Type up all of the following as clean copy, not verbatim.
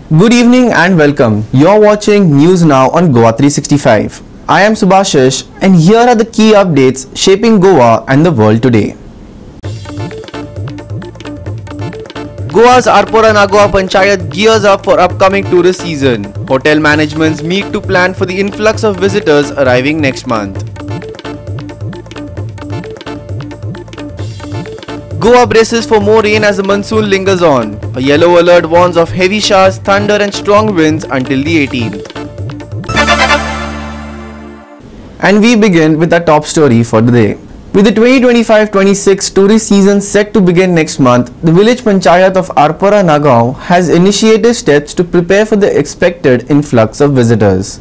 Good evening and welcome. You're watching News Now on Goa 365. I am Subhashish and here are the key updates shaping Goa and the world today. Goa's Arpora Nagaon Panchayat gears up for upcoming tourist season. Hotel managements meet to plan for the influx of visitors arriving next month. Goa braces for more rain as the monsoon lingers on. A yellow alert warns of heavy showers, thunder and strong winds until the 18th. And we begin with our top story for the day. With the 2025-26 tourist season set to begin next month, the village panchayat of Arpora Nagaon has initiated steps to prepare for the expected influx of visitors.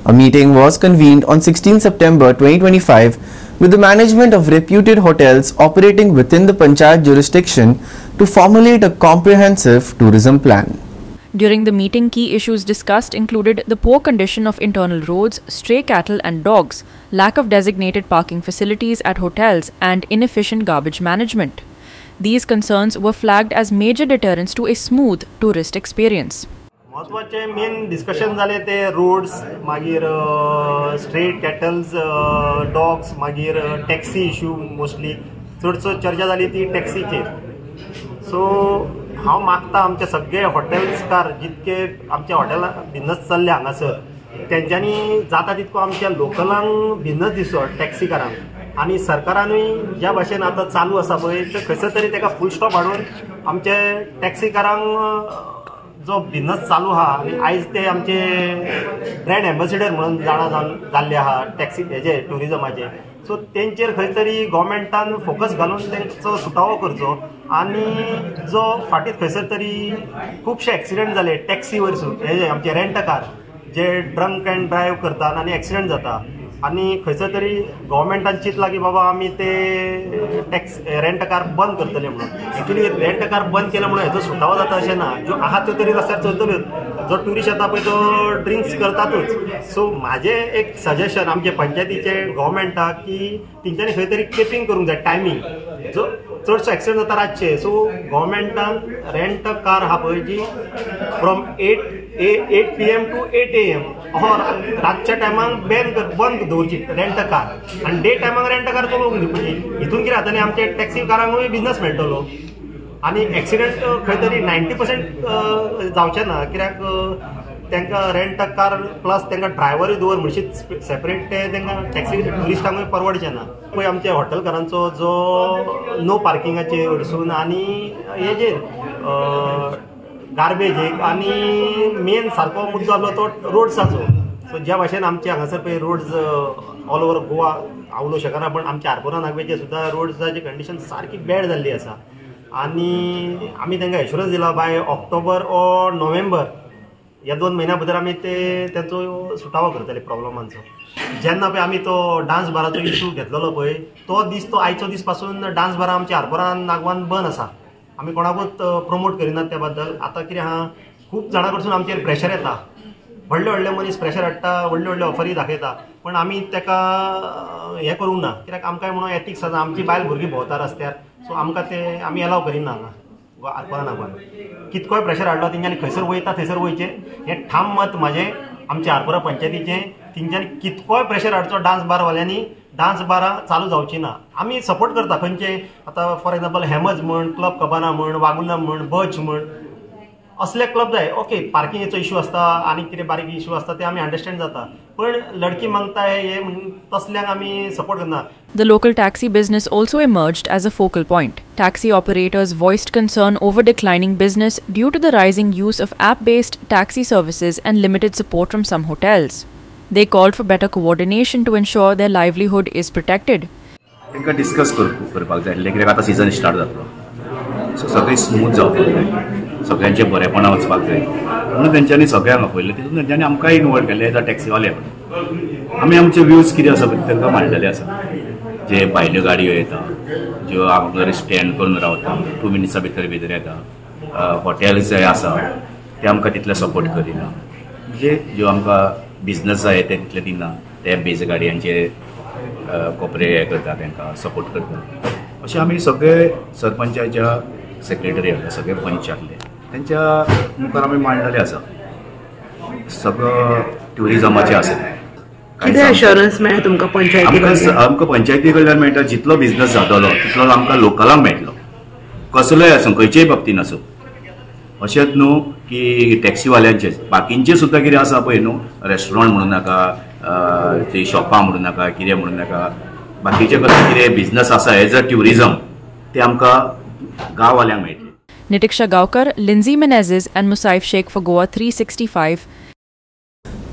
A meeting was convened on 16 September 2025 with the management of reputed hotels operating within the panchayat jurisdiction to formulate a comprehensive tourism plan. During the meeting, key issues discussed included the poor condition of internal roads, stray cattle and dogs, lack of designated parking facilities at hotels, and inefficient garbage management. These concerns were flagged as major deterrents to a smooth tourist experience. महत्वाचे main discussion जाले ते roads मागीर straight cattles dogs मागीर taxi issue mostly चडसो चर्चा जाली ती टॅक्सीचेर. सो हांव मागता आमचे सगळे हॉटेल्सकार जितके आमचे हॉटेलां बिझनस चल्ले हांगासर तेंच्यांनी जाता तितको आमच्या लोकलांक बिझनस दिसो टॅक्सीकारांक आनी सरकारानूय ज्या भाशेन आतां चालू आसा पळय ते खंयसर तरी ताका फूल स्टॉप हाडून आमचे टॅक्सीकारांक जो बिझनस चालू आहा आनी आयज ते आमचे ब्रँड एम्बेसिडर म्हणून जाणा जाल्ले आहा टॅक्सी हेजे टुरिजमाचे. सो तेंचेर खंय तरी गव्हर्मेंटान फोकस घालून तेंचो सुटावो करचो आनी जो फाटीं खंयसर तरी खुबशे एक्सिडेंट जाले टॅक्सी वयरसून हेजे आमचे rent car J drunk and drive करतात आनी एक्सिडेंट जाता आनी खंयसर तरी गव्हर्मेंटान चिंतला की बाबा आमी ते रेंट कार बंद करतले म्हणून. एक्चुली रेंट कार बंद केले म्हणून हेजो सुटावो जाता अशें ना. ज्यो आहा त्यो तरी रस्त्यार चलतल्योच. जो ट्युरिस्ट येता पळय तो ड्रिंक्स करतातूच. सो म्हाजें एक सजेशन आमचे पंचायतीचे गव्हर्मेंटाक की तेंच्यांनी खंय तरी केपिंग करूंक जाय टायमींग. जो चडसो एक्सिडेंट जाता रातचे. सो गव्हर्मेंटान रेंट कार आहा पळय जी फ्रॉम 8 PM to 8 AM और रातच्या टायमाक बंद दवरची रेंट कार आनी डे टायमाक रेंट कार चलोवंक दिवपाची. हितून कितें जातलें आमचे टॅक्सी कारांकूय बिझनस मेळटलो आनी एक्सिडेंट खंय तरी 90% जावचें ना. कित्याक तांकां रेंट कार प्लस तांकां ड्रायव्हरूय दवर म्हणशीत सेपरेट ते तांकां टॅक्सी ट्युरिस्टांकूय परवडचें ना. पळय आमच्या हॉटेलकारांचो जो नो पार्किंगाचेर वयरसून आनी हेजेर गार्बेजीक आनी मेन सारको मुद्दो आसलो तो रोड्साचो. सो ज्या भाशेन आमचे हांगासर पळय रोड्स ऑल ओवर गोवा हांव उलोवंक शकना पण आमच्या आरपोरा नागवेचे सुद्दां रोड्साची कंडिशन सारकी बॅड जाल्ली आसा आनी आमी तांकां एश्युरन्स दिला बाय ऑक्टोबर ऑर नोव्हेंबर ह्या 2 म्हयन्या भितर आमी तेंचो सुटावो करतले प्रॉब्लमांचो. जेन्ना पळय आमी तो डान्स बाराचो इशू घेतलेलो पळय तो आयचो दीस पासून डान्स बारां आमच्या आरपोरा नागवान बंद आसा. आमी कोणाकूच प्रमोट करिनात त्या बद्दल. आतां कितें आहा खूब जाणां कडसून आमचेर प्रेशर येता. व्हडले मनीस प्रेशर हाडटा व्हडल्यो ऑफरी दाखयता पण आमी ताका हें करूंक ना. कित्याक आमकांय म्हणून एथिक्स आसा. आमची बायल भुरगीं भोंवता रस्त्यार. सो आमकां ते आमी अलाव करिना हांगा आरपोरा नागवान. कितकोय प्रेशर हाडलो तेंच्यांनी खंयसर वयता थंयसर वयचें हें ठाम मत म्हाजें आमच्या आरपोरा पंचायतीचें. तेंच्यांनी कितकोय प्रेशर हाडचो डान्स बारवाल्यांनी डान्स बारां चालू जावची ना. आमी सपोर्ट करता खंयचे आतां फॉर एग्जांपल हेमज म्हण क्लब कबाना म्हण वागुना म्हण बच म्हण असले क्लब जाय. ओके पार्किंगेचो इशू आसता आनी कितें बारीक इशू आसता ते आमी अंडरस्टँड जाता पण लडकी मागता हे तसल्यांक आमी सपोर्ट करना. The local taxi business also emerged as a focal point. Taxi operators voiced concern over declining business due to the rising use of app-based taxi services and limited support from some hotels. They called for better coordination to ensure their livelihood is protected. तांकां discuss करपाक जाय कित्याक आतां season start जातलो. सो सगळें smooth जावपाक जाय. सगळ्यांचे बरेपणा वचपाक जाय म्हणून तेंच्यांनी सगळ्यांक आपयलें. तितून तेंच्यांनी आमकांय इनवॉल्व केलें एज अ टॅक्सीवाले. आमी आमचे व्यूज कितें आसा पळय तांकां मांडलेले आसा. जे भायल्यो गाडयो येता ज्यो हांगासर स्टँड करून रावता 2 मिनिट्सां भितर येता. हॉटेल्स जे आसा ते आमकां तितले सपोर्ट करिना. म्हणजे ज्यो आमकां बिझनस जाय ते तितले दिना. ते बेज गाडयांचे कॉपरेट हे करता तांकां सपोर्ट करता. अशें आमी सगळे सरपंचाच्या सेक्रेटरी हाडले सगळे पंच हाडले त्यांच्या मुखार आमी मांडलेले आसा सगळं ट्युरिजमाचें आसा कितें अश्योरन्स मेळ्ळा तुमकां पंचायती कडल्यान? आमकां पंचायती कडल्यान मेळटा जितलो बिझनस जातलो तितलो आमकां लोकलांक मेळटलो कसलोय आसूं खंयचेय बाबतीन आसूं अशेंच न्हू की टॅक्सीवाल्यांचेच बाकींचे सुद्दां कितें आसा पळय न्हू रेस्टॉरंट म्हणूं नाका ती शॉपां म्हणूं नाका कितें म्हणूं नाका बाकीचे कसले कितें बिझनस आसा एज अ ट्युरिजम ते आमकां गांववाल्यांक मेळटले. Nitiksha Gaukar, Lindsay Menezes and Musaif Sheikh for Goa 365.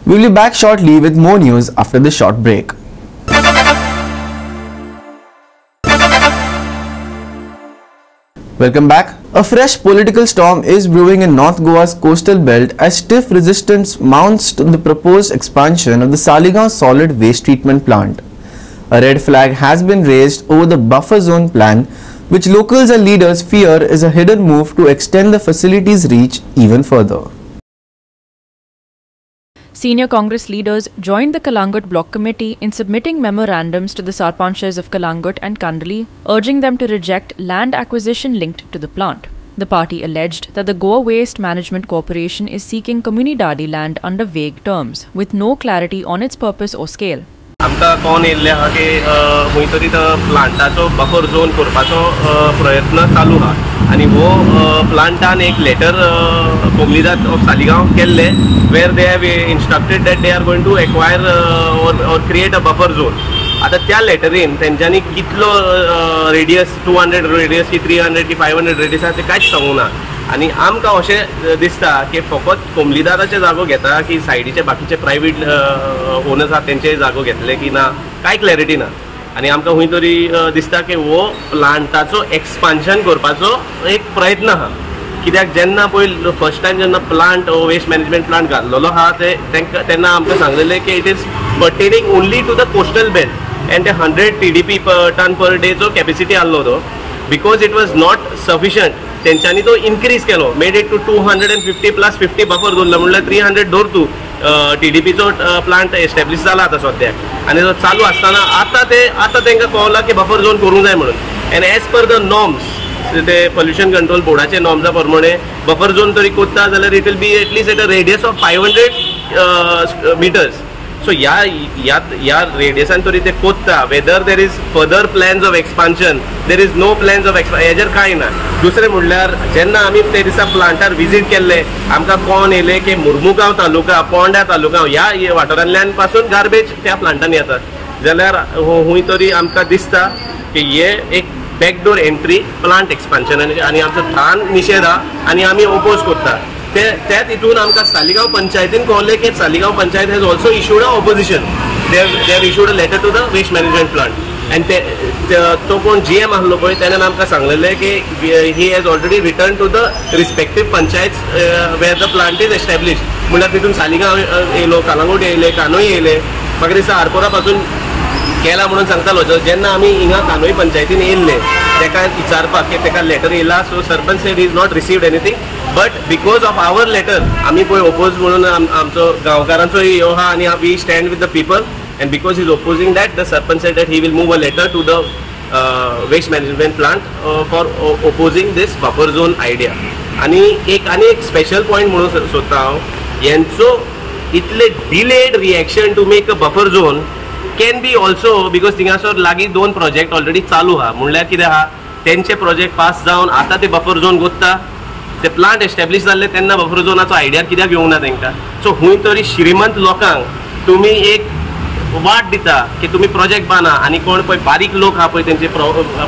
We'll be back shortly with more news after this short break. Welcome back. A fresh political storm is brewing in North Goa's coastal belt as stiff resistance mounts to the proposed expansion of the Saligaon solid waste treatment plant. A red flag has been raised over the buffer zone plan, which locals and leaders fear is a hidden move to extend the facility's reach even further. Senior Congress leaders joined the Kalangut Block Committee in submitting memorandums to the Sarpanchs of Kalangut and Kandali, urging them to reject land acquisition linked to the plant. The party alleged that the Goa Waste Management Corporation is seeking Comunidade land under vague terms, with no clarity on its purpose or scale. आमकां कोण येयल्ले आहा की खंय तरी तो प्लांटाचो buffer zone करपाचो प्रयत्न चालू आहा आनी हो प्लांटान एक लेटर कोमलीदाद ऑफ सालिगांव केल्ले where they have instructed that they are going to acquire or create a buffer zone. आतां त्या लेटरीन तेंच्यांनी कितलो रेडियस 200 रेडियस की 300 की 500 रेडियस आहा ते कांयच सांगूंक ना आनी आमकां अशें दिसता की फकत कोमलीदाराचे जागो घेता की सायडीचे बाकीचे प्रायवेट ओनर्स आहा तेंचे जागो घेतले की ना कांय क्लॅरिटी ना आनी आमकां खंय तरी दिसता की हो प्लांटाचो एक्सपान्शन करपाचो एक प्रयत्न आहा कित्याक जेन्ना पळय फर्स्ट टायम जेन्ना प्लांट वेस्ट मॅनेजमेंट प्लांट घाल्लेलो आहा तेन्ना आमकां सांगलेलें की it is pertaining only to the coastal belt and 100 TDP ton per day जो कॅपेसिटी आहलो तो because it was not sufficient तेंच्यांनी तो इन्क्रीज केलो मेड इट टू 250 + 50 बफर दवरलो म्हणल्यार 300 धर तूं TDPचो प्लांट एस्टॅब्लीश जाला आतां सद्याक आनी तो चालू आसतना आतां तांकां कळला की बफर झोन करूंक जाय म्हणून and as per the norms ते पोल्युशन कंट्रोल बोर्डाचे नॉर्म्सा प्रमाणे बफर झोन तरी कोत्ता जाल्यार it will be at least at a radius of 500 meters. So ह्या रेडियसान तरी ते कोत्ता whether there is further plans of expansion there is no plans of हेजेर कांय ना. दुसरें म्हणल्यार जेन्ना आमी ते दिसा प्लांटार विजीट केल्ले आमकां कोण येयले की मुर्मुगांव तालुका पोंड्या तालुका ह्या वाठारांतल्यान पासून गार्बेज त्या प्लांटान येता जाल्यार खंय तरी आमकां दिसता की हे एक बॅकडोर एंट्री प्लांट एक्सपान्शन आनी आमचो ठाण निशेध आहा आनी आमी ओपोज करता. त्यात हितून आमकां सालिगांव पंचायतीन कळलें की Saligao panchayat has also issued a opposition they have issued a letter to the waste management plant and तो कोण GM आहलो पळय तेणेन आमकां सांगलेलें की he has already return to the respective panchayat where the plant is establish म्हणल्यार तितून सालिगांव येयलो कालांगूट येयले कानोय येयले म्हाका दिसता आरपोरा पासून केला म्हणून सांगतालो जेन्ना आमी हिंगा कानोय पंचायतीन येयल्ले तेका विचारपाक की तेका लेटर येयला so sarpanch said is not received anything but because of our letter आमी पळय ओपोज म्हणून आमचो गांवकारांचोय यो आहा आनी we stand with the people and because is opposing that the sarpanch said that he will move a letter to the waste management plant for opposing this buffer zone idea. आनी एक स्पेशल पॉयंट म्हणून सोदता हांव हेंचो इतले delayed reaction to make a buffer zone can be also because थिंगासोर लागीं 2 project already चालू आहा म्हणल्यार कितें आहा तेंचे प्रोजेक्ट पास जावन आतां ते बफर झोन गोत्ता ते प्लांट एस्टॅब्लीश जाल्ले तेन्ना बफर झोनाचो आयडिया कित्याक येवंक ना तांकां. सो खंय तरी श्रीमंत लोकांक तुमी एक वाट दिता की तुमी प्रोजेक्ट बांदा आनी कोण पळय बारीक लोक आहा पळय तेंचे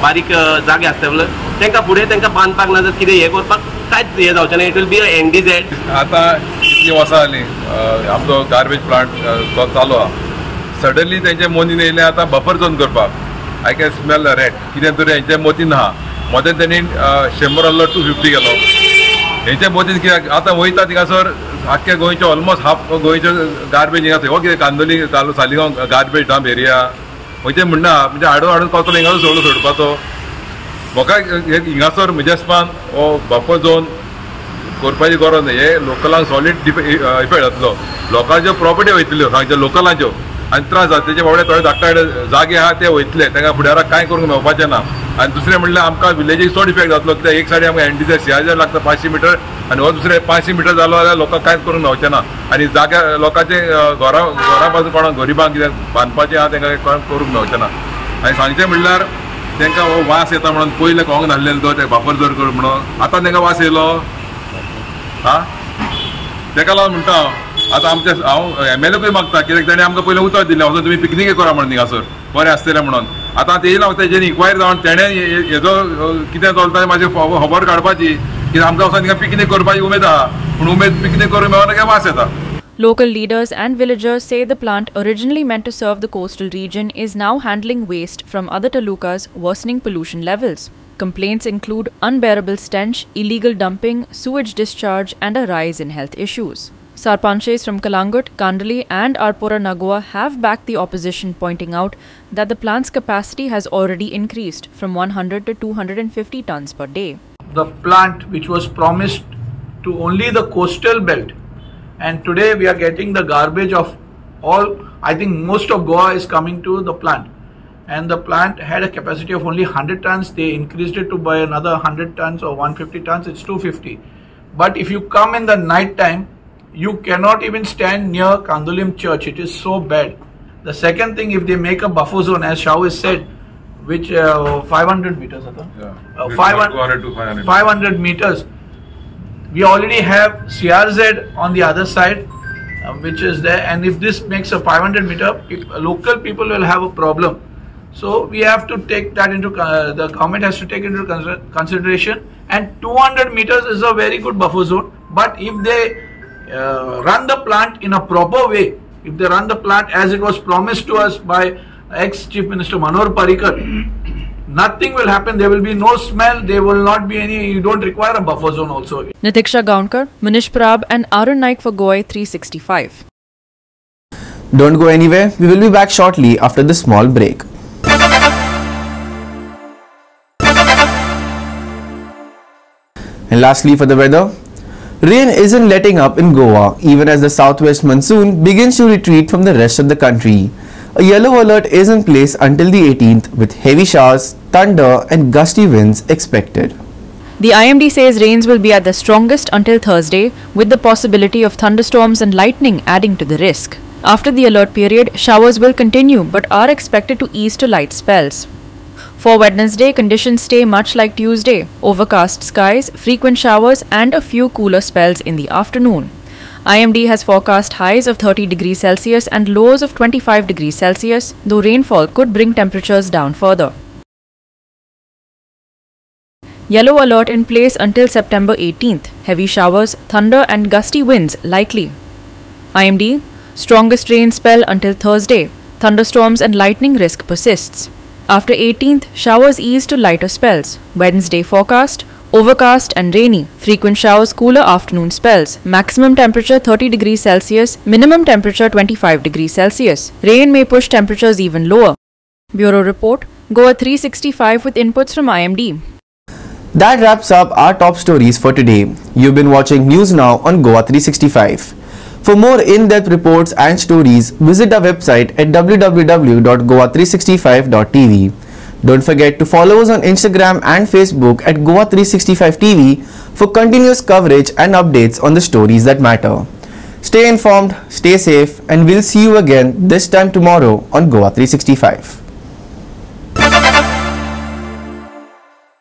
बारीक जागे आसता तांकां फुडें तांकां बांदपाक ना जाल्यार कितें हें करपाक कांयच हें जावचें ना. It will be a NDZ. आतां इतलीं वर्सां जालीं आमचो गार्बेज प्लांट चालू आहा सडनली तेंचे मोदीन येयले आतां बफर झोन करपाक आय कॅन स्मेल रेट कितें तरी हेंचे मोदीन आहा मोदें तेणी 100 आहलो 250 केलो हेंचे मोदीन कित्याक आतां वयता थिंगासर आख्खे गोंयचे ऑलमोस्ट हाफ गोंयचे गार्बेज हिंगा हो कितें Candolim Saligao garbage dump area वयचे म्हणना म्हणजे हाडून पावतलो हिंगासर सोडपाचो म्हाका हिंगासर म्हज्या हिसपान हो बफर झोन करपाची गरज ना. हे लोकलांक सॉलीड इफेक्ट जातलो लोकांच्यो प्रॉपर्टी वयतल्यो सांगच्यो लोकलांच्यो आनी त्रास जाता तेचे बाबडे थोडे धाकटे जागे आहा ते वयतले तांकां फुडाराक कांय करूंक मेळपाचें ना. आनी दुसरें म्हणल्यार आमकां विलेजीक चड इफेक्ट जातलो कित्याक एक सायडी आमकां एनडीझेड सियाजर लागता 500 मीटर आनी हो दुसरे 500 मिटर जालो जाल्यार लोकांक कांयच करूंक मेळचें ना आनी जाग्या लोकांचे घरा पासून कोणाक गरिबांक कितें बांदपाचें आहा तांकां करूंक मेळचें ना आनी सांगचें म्हणल्यार तांकां हो वास येता म्हणून पयले कोंग नासलेलो तो ते बापर जर कर म्हणून आतां तांकां वास येयलो ताका लागून म्हणटा आतां आमचे हांव MLAकूय मागता कित्याक ताणें आमकां पयलें उतर दिलें वचून तुमी पिकनीके करा म्हणून थिंगासर बरें आसतलें म्हणून आतां येयला तेजेर इन्क्वायरी जावन तेणें हेजो कितें चलता मातशें खबर काडपाची कित्याक आमकां वचून थिंगा पिकनीक करपाची उमेद आहा पूण उमेद पिकनीक करूंक मेळना काय वास येता. Local leaders and villagers say the plant originally meant to serve the coastal region is now handling waste from other talukas, worsening pollution levels. Complaints include unbearable stench, illegal dumping, sewage discharge, and a rise in health issues. Sarpanches from Kalangut, Kandali, and Arpora Nagwa have backed the opposition, pointing out that the plant's capacity has already increased from 100 to 250 tons per day. The plant, which was promised to only the coastal belt, and today we are getting the garbage of all. I think most of Goa is coming to the plant, and the plant had a capacity of only 100 tons. They increased it to by another 100 tons or 150 tons. It's 250. But if you come in the night time, you cannot even stand near Kandulim church. It is so bad. The second thing, if they make a buffer zone, as Shao has said, which 500 meters, 500 meters. We already have CRZ on the other side, which is there, and if this makes a 500 meter, local people will have a problem. So we have to take that into the government has to take into consideration. And 200 meters is a very good buffer zone. But if they run the plant in a proper way, if they run the plant as it was promised to us by ex-Chief Minister Manohar Parrikar, nothing will happen. There will be no smell. There will not be any. You don't require a buffer zone also. Nitiksha Gaunkar, Manish Prab, and Arun Naik for Goa 365. Don't go anywhere. We will be back shortly after this small break. And lastly, for the weather, rain isn't letting up in Goa even as the southwest monsoon begins to retreat from the rest of the country. A yellow alert is in place until the 18th with heavy showers, thunder and gusty winds expected. The IMD says rains will be at their strongest until Thursday, with the possibility of thunderstorms and lightning adding to the risk. After the alert period, showers will continue but are expected to ease to light spells. For Wednesday, conditions stay much like Tuesday. Overcast skies, frequent showers and a few cooler spells in the afternoon. IMD has forecast highs of 30 degrees Celsius and lows of 25 degrees Celsius, though rainfall could bring temperatures down further. Yellow alert in place until September 18th. Heavy showers, thunder and gusty winds likely. IMD, strongest rain spell until Thursday. Thunderstorms and lightning risk persists. After 18th, showers ease to lighter spells. Wednesday forecast, overcast and rainy. Frequent showers, cooler afternoon spells. Maximum temperature 30 degrees Celsius, minimum temperature 25 degrees Celsius. Rain may push temperatures even lower. Bureau Report, Goa 365 with inputs from IMD. That wraps up our top stories for today. You've been watching News Now on Goa 365. For more in-depth reports and stories, visit our website at www.goa365.tv. Don't forget to follow us on Instagram and Facebook at Goa365TV for continuous coverage and updates on the stories that matter. Stay informed, stay safe, and we'll see you again this time tomorrow on Goa 365.